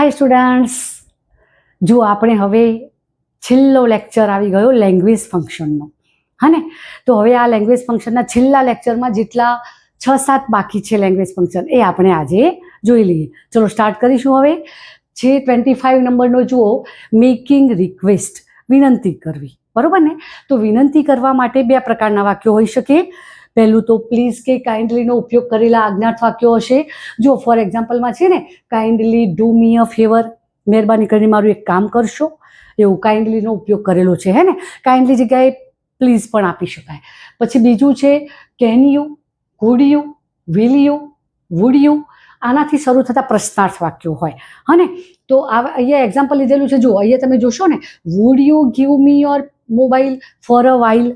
હાય students, જો આપણે હવે છેલ્લો લેક્ચર આવી ગયો લેંગ્વેજ ફંક્શનનો, હા ને. તો હવે આ લેંગ્વેજ ફંક્શનના છેલ્લા લેક્ચરમાં જેટલા 6-7 બાકી છે લેંગ્વેજ ફંક્શન એ આપણે આજે જોઈ લઈએ. ચલો સ્ટાર્ટ કરીશું. હવે છે 25 નંબરનો જુઓ, મેકિંગ રિક્વેસ્ટ, વિનંતી કરવી, બરોબર ને. તો વિનંતી કરવા માટે બે પ્રકારના વાક્યો હોઈ શકે. પહેલું તો પ્લીઝ કે કાઇન્ડલીનો ઉપયોગ કરેલા આજ્ઞાર્થ વાક્યો હશે. જો ફોર એક્ઝામ્પલમાં છે ને, kindly do me a favour, મહેરબાની કરીને મારું એક કામ કરશો, એવું કાઇન્ડલીનો ઉપયોગ કરેલો છે, હે ને. કાઇન્ડલી જગ્યાએ પ્લીઝ પણ આપી શકાય. પછી બીજું છે can you, could you, will you, would you. આનાથી શરૂ થતા પ્રશ્નાર્થ વાક્યો હોય, હા ને. તો અહીંયા એક્ઝામ્પલ લીધેલું છે. જો અહીંયા તમે જોશો ને, would you give me your mobile for a while,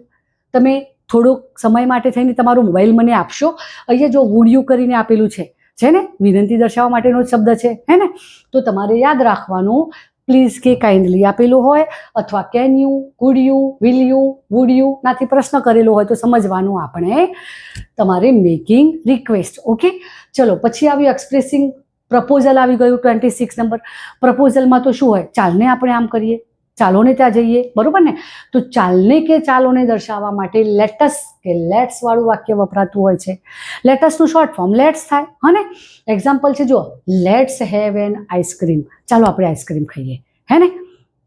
તમે થોડોક સમય માટે થઈને તમારો મોબાઈલ મને આપશો. અહીંયા જો વુડ યુ કરીને આપેલું છે ને, વિનંતી દર્શાવવા માટેનો જ શબ્દ છે, હે ને. તો તમારે યાદ રાખવાનું, પ્લીઝ કે કાઇન્ડલી આપેલું હોય અથવા can you, could you, will you, would you નાથી પ્રશ્ન કરેલો હોય તો સમજવાનું આપણે તમારે મેકિંગ રિક્વેસ્ટ. ઓકે, ચલો પછી આવ્યું એક્સપ્રેસિંગ પ્રપોઝલ આવી ગયું 26 નંબર. પ્રપોઝલમાં તો શું હોય, ચાલને આપણે આમ કરીએ, ચાલો ને ત્યાં જઈએ, બરોબર ને. તો ચાલને કે ચાલોને દર્શાવવા માટે લેટસ કે લેટ્સ વાળું વાક્ય વપરાતું હોય છે. લેટસનું શોર્ટ ફોર્મ લેટ્સ થાય, હા ને. એક્ઝામ્પલ છે, જો લેટ્સ હેવ એન આઈસ્ક્રીમ, ચાલો આપણે આઈસ્ક્રીમ ખાઈએ, હે ને.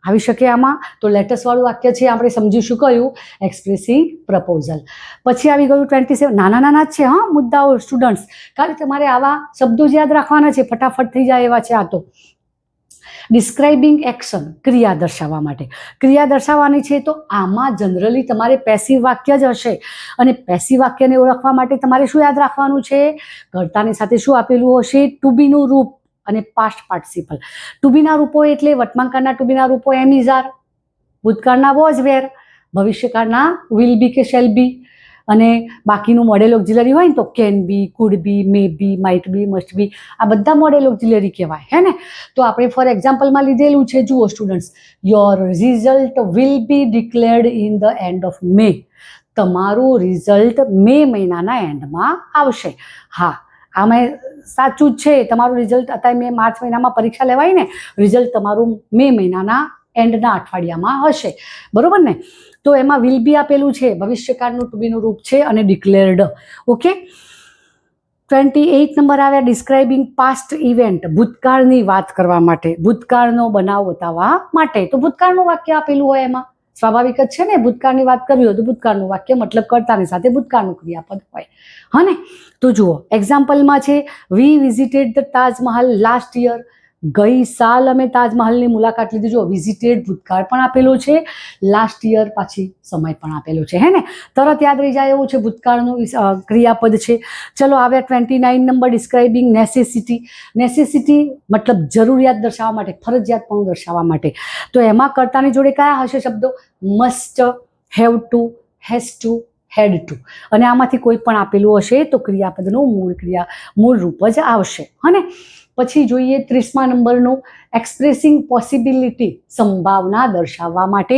આવી શકે આમાં. તો લેટસ વાળું વાક્ય છે, આપણે સમજીશું કયું, એક્સપ્રેસિંગ પ્રપોઝલ. પછી આવી ગયું 27. નાના નાના જ છે, હા મુદ્દાઓ સ્ટુડન્ટ્સ, કારણ કે તમારે આવા શબ્દો જ યાદ રાખવાના છે, ફટાફટ થઈ જાય એવા છે આ તો. ડિસ્ક્રાઇબિંગ એક્શન, ક્રિયા દર્શાવવા માટે. ક્રિયા દર્શાવવાની છે તો આમાં જનરલી તમારે પેસિવ વાક્ય જ હશે. અને પેસિવ વાક્યને ઓળખવા માટે તમારે શું યાદ રાખવાનું છે, કર્તાની સાથે શું આપેલું હશે, ટુ બીનું રૂપ અને પાસ્ટ પાર્ટિસિપલ. ટુ બીના રૂપો એટલે વર્તમાનકાળના ટુ બીના રૂપો એમ ઇઝ આર, ભૂતકાળના વોઝ વેર, ભવિષ્યકાળના વિલ બી કે શેલ બી, અને બાકીનું મોડેલ ઓક્ઝિલરી હોય ને તો can be, could be, may be, might be, must be, આ બધા મોડેલ ઓક્ઝિલરી કહેવાય, હે ને. તો આપણે ફોર એક્ઝામ્પલમાં લીધેલું છે, જુઓ students, your result will be declared in the end of May. તમારું રિઝલ્ટ મે મહિનાના એન્ડમાં આવશે. હા, આમાં સાચું જ છે. તમારું રિઝલ્ટ અત્યારે માર્ચ મહિનામાં પરીક્ષા લેવાય ને, રિઝલ્ટ તમારું મે મહિનાના એન્ડના અઠવાડિયામાં હશે, બરોબર ને. તો એમાં વિલ બી આપેલું છે, ભવિષ્યકાળનું ટુ બીનું રૂપ છે, અને ડિક્લેર્ડ. ઓકે, 28 નંબર આવ્યા, ડિસ્ક્રાઇબિંગ પાસ્ટ ઇવેન્ટ, ભૂતકાળની વાત કરવા માટે, ભૂતકાળનો બનાવ બતાવવા માટે. તો ભૂતકાળનું વાક્ય આપેલું હોય એમાં, સ્વાભાવિક જ છે ને. ભૂતકાળની વાત કરવી હોય તો ભૂતકાળનું વાક્ય, મતલબ કર્તાની સાથે ભૂતકાળનું ક્રિયાપદ હોય, હા ને. તો જુઓ એક્ઝામ્પલમાં છે, વી visited the Taj Mahal last year, ગઈ સાલ અમે તાજમહલની મુલાકાત લીધી. જો વિઝિટેડ ભૂતકાળ પણ આપેલું છે, લાસ્ટ યર પાછી સમય પણ આપેલો છે, હે ને. તરત યાદ રહી જાય એવું છે, ભૂતકાળનું ક્રિયાપદ છે. ચલો આવ્યા 29 નંબર, ડિસ્ક્રાઇબિંગ નેસેસિટી. નેસેસિટી મતલબ જરૂરિયાત દર્શાવવા માટે, ફરજિયાત પણ દર્શાવવા માટે. તો એમાં કર્તાની જોડે કયા હશે શબ્દો, must, have to, has to, had to. અને આમાંથી કોઈ પણ આપેલું હશે તો ક્રિયાપદનું મૂળ રૂપ જ આવશે, હા ને. પછી જોઈએ 30મા નંબરનું, એક્સપ્રેસિંગ પોસિબિલિટી, સંભાવના દર્શાવવા માટે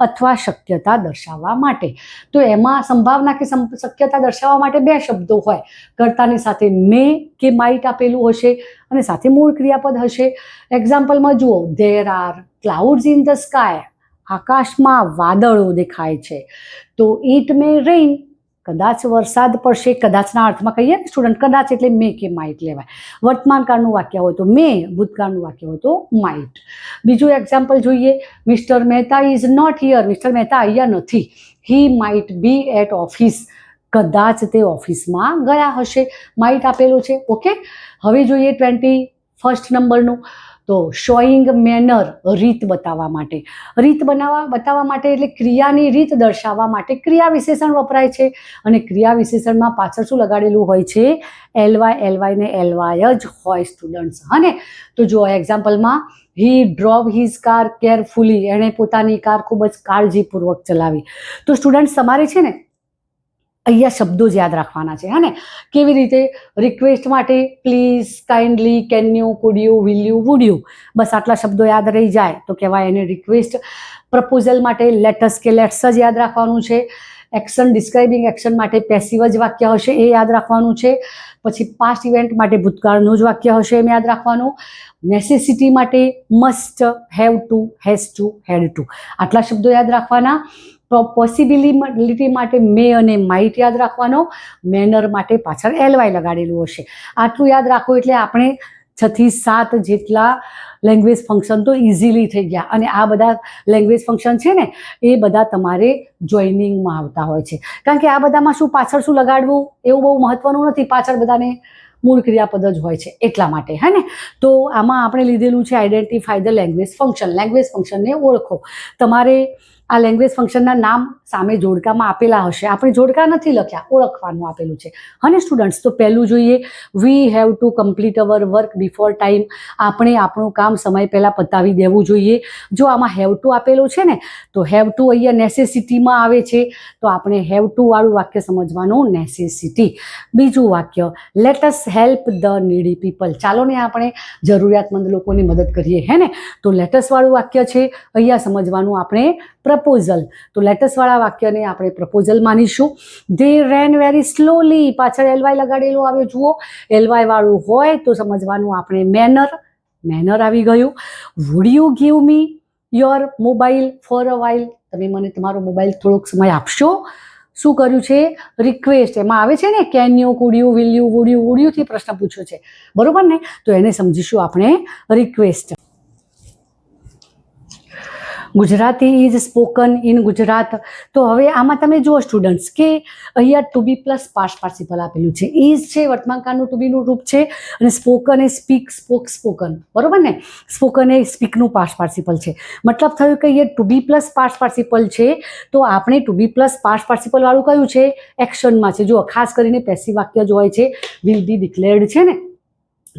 અથવા શક્યતા દર્શાવવા માટે. તો એમાં સંભાવના કે શક્યતા દર્શાવવા માટે બે શબ્દો હોય, કર્તાની સાથે મે કે માઇટ આપેલું હશે અને સાથે મૂળ ક્રિયાપદ હશે. એક્ઝામ્પલમાં જુઓ, there are clouds in the sky, આકાશમાં વાદળો દેખાય છે. તો ઇટ મે રેઇન, કદાચ વરસાદ પડશે. કદાચના અર્થમાં કહીએ ને સ્ટુડન્ટ, કદાચ એટલે મે કે માઇટ લેવાય. વર્તમાનકાળનું વાક્ય હોય તો મે, ભૂતકાળનું વાક્ય હોય તો માઇટ. બીજું એક્ઝામ્પલ જોઈએ, mister Mehta is not here, mister Mehta અહીંયા નથી. He might be at office, કદાચ તે ઓફિસમાં ગયા હશે. માઇટ આપેલું છે. ઓકે, હવે જોઈએ 21 નંબરનું, તો શોઈંગ મેનર, રીત બતાવવા માટે. રીત બતાવવા માટે એટલે ક્રિયાની રીત દર્શાવવા માટે ક્રિયા વિશેષણ વપરાય છે. અને ક્રિયા વિશેષણમાં પાછળ શું લગાડેલું હોય છે, એલવાય ને એલવાય જ હોય સ્ટુડન્ટ્સ, હા ને. તો જો એક્ઝામ્પલમાં, હી ડ્રોવ હિઝ કાર કેરફુલી, એણે પોતાની કાર ખૂબ જ કાળજીપૂર્વક ચલાવી. તો સ્ટુડન્ટ્સ તમારે છે ને અહીંયા શબ્દો જ યાદ રાખવાના છે, હા ને. કેવી રીતે, રિક્વેસ્ટ માટે please, kindly, can you, could you, will you, would you, બસ આટલા શબ્દો યાદ રહી જાય તો કહેવાય એને રિક્વેસ્ટ. પ્રપોઝલ માટે લેટસ કે લેટ્સ જ યાદ રાખવાનું છે. એક્શન ડિસ્ક્રાઇબિંગ એક્શન માટે પેસિવ જ વાક્ય હશે, એ યાદ રાખવાનું છે. પછી પાસ્ટ ઇવેન્ટ માટે ભૂતકાળનું જ વાક્ય હશે, એમ યાદ રાખવાનું. નેસેસિટી માટે must, have to, has to, had to, આટલા શબ્દો યાદ રાખવાના. પોસિબિલિટી માટે મે અને માઇટ યાદ રાખવાનો. મેનર માટે પાછળ એલવાય લગાડેલું હશે. આટલું યાદ રાખો એટલે આપણે 6 થી 7 જેટલા લેંગ્વેજ ફંક્શન તો ઇઝીલી થઈ ગયા. અને આ બધા લેંગ્વેજ ફંક્શન છે ને એ બધા તમારે જોઈનિંગમાં આવતા હોય છે, કારણ કે આ બધામાં શું પાછળ શું લગાડવું એવું બહુ મહત્વનું નથી, પાછળ બધાને મૂળ ક્રિયાપદ જ હોય છે એટલા માટે, હે ને. તો આમાં આપણે લીધેલું છે identify the language function. Language ફંક્શનને ઓળખો. તમારે આ લેંગ્વેજ ફંક્શનના નામ સામે જોડકામાં આપેલા હશે, આપણે જોડકા નથી લખ્યા, ઓળખવાનું આપેલું છે. અને સ્ટુડન્ટ્સ, તો પહેલું જોઈએ, we have to complete hour work before time. આપણે આપણું કામ સમય પહેલાં પતાવી દેવું જોઈએ. જો આમાં હેવ ટુ આપેલું છે ને, તો હેવ ટુ અહીંયા નેસેસિટીમાં આવે છે, તો આપણે હેવ ટુ વાળું વાક્ય સમજવાનું, નેસેસિટી. બીજું વાક્ય, let us help the નીડી people. ચાલો ને આપણે જરૂરિયાતમંદ લોકોની મદદ કરીએ, હે ને. તો લેટસ વાળું વાક્ય છે, અહીંયા સમજવાનું આપણે પ્રપોઝલ. તો લેટસ વાળા વાક્યને આપણે પ્રપોઝલ માનીશું. ધે રેન વેરી સ્લોલી, પાછળ એલવાય લગાડેલું આવ્યો, જુઓ. એલવાય વાળું હોય તો સમજવાનું આપણે મેનર. મેનર આવી ગયું. Would you give me your mobile for a while. તમે મને તમારો મોબાઈલ થોડોક સમય આપશો. શું કર્યું છે? રિક્વેસ્ટ. એમાં આવે છે ને can you, could you, will you, would you, would યુથી પ્રશ્ન પૂછ્યો છે, બરોબર ને. તો એને સમજીશું આપણે request. Gujarati is spoken in Gujarat. તો હવે આમાં તમે જુઓ સ્ટુડન્ટ્સ કે અહીંયા to be plus past participle આપેલું છે. ઇઝ છે વર્તમાનકાળનું ટુ બીનું રૂપ છે, અને સ્પોકન એ સ્પીક, સ્પોક, સ્પોકન, બરોબર ને. સ્પોકન એ સ્પીકનું પાસ્ટ પાર્ટિસિપલ છે. મતલબ થયું કે અહીંયા to be plus past participle છે, તો આપણે two be plus past participle વાળું કયું છે? એક્શનમાં છે. જુઓ, ખાસ કરીને પેસિવ વાક્ય જો હોય છે, વિલ બી ડિક્લેર્ડ છે ને,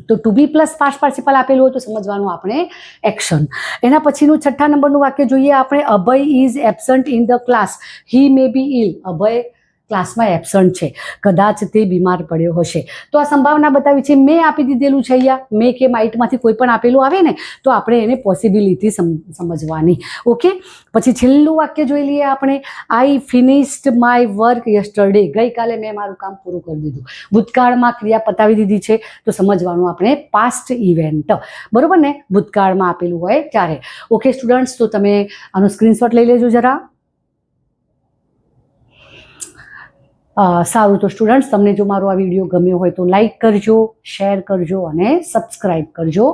તો two be plus past participle આપેલું હોય તો સમજવાનું આપણે એક્શન. એના પછીનું 6થા નંબરનું વાક્ય જોઈએ આપણે, Abhay is absent in the class. He may be ill. Abhay ક્લાસમાં એબસન્ટ છે, કદાચ તે બીમાર પડ્યો હશે. તો આ સંભાવના બતાવી છે. મેં આપી દીધેલું છે અહીંયા. મે કે માઇટમાંથી કોઈ પણ આપેલું આવે ને તો આપણે એને પોસિબિલિટી સમજવાની. ઓકે. પછી છેલ્લું વાક્ય જોઈ લઈએ આપણે, આઈ ફિનિશ્ડ માય વર્ક યસ્ટરડે. ગઈકાલે મેં મારું કામ પૂરું કરી દીધું. ભૂતકાળમાં ક્રિયા પતાવી દીધી છે, તો સમજવાનું આપણે પાસ્ટ ઇવેન્ટ, બરોબર ને. ભૂતકાળમાં આપેલું હોય ત્યારે. ઓકે સ્ટુડન્ટ્સ, તો તમે આનો સ્ક્રીનશોટ લઈ લેજો જરા. સારું. તો સ્ટુડન્ટ્સ, તમને જો મારો આ વિડીયો ગમ્યો હોય તો લાઈક કરજો, શેર કરજો અને સબસ્ક્રાઈબ કરજો.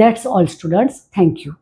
That's all students. Thank you.